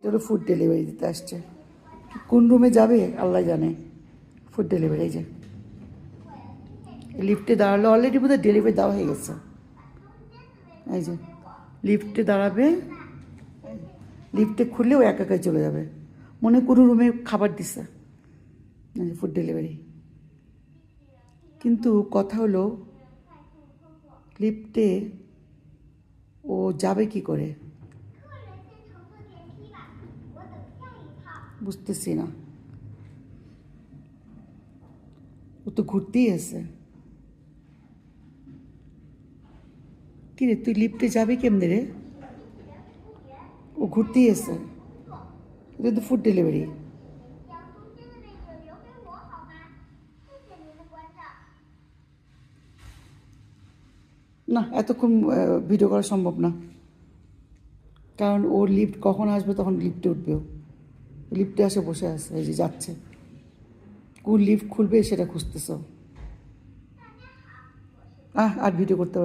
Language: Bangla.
চলো ফুড ডেলিভারি দিতে আসছে। কোন রুমে যাবে আল্লাহ জানে। ফুড ডেলিভারি এই যে লিফটে দাঁড়ালো, অলরেডি বোধহয় ডেলিভারি দেওয়া হয়ে গেছে। এই যে লিফটে দাঁড়াবে, লিফটে খুললেও একা একাই চলে যাবে, মনে কোনো রুমে খাবার দিছে। এই যে ফুড ডেলিভারি। কিন্তু কথা হলো লিফটে ও যাবে কি করে বুঝতেছি না। ও তো ঘুরতেই আছে। কিরে তুই লিফটে যাবি কেমনে রে? ও ঘুরতেই আছে, এটা তো ফুড ডেলিভারি। না এতক্ষণ ভিডিও করা সম্ভব না, কারণ ওর লিফট কখন আসবে তখন লিফটে উঠবে। ও লিফটে আসে বসে আছে, এই যে যাচ্ছে, কোন লিফট খুলবে সেটা খুঁজতেছ। আর ভিডিও করতে পারবো।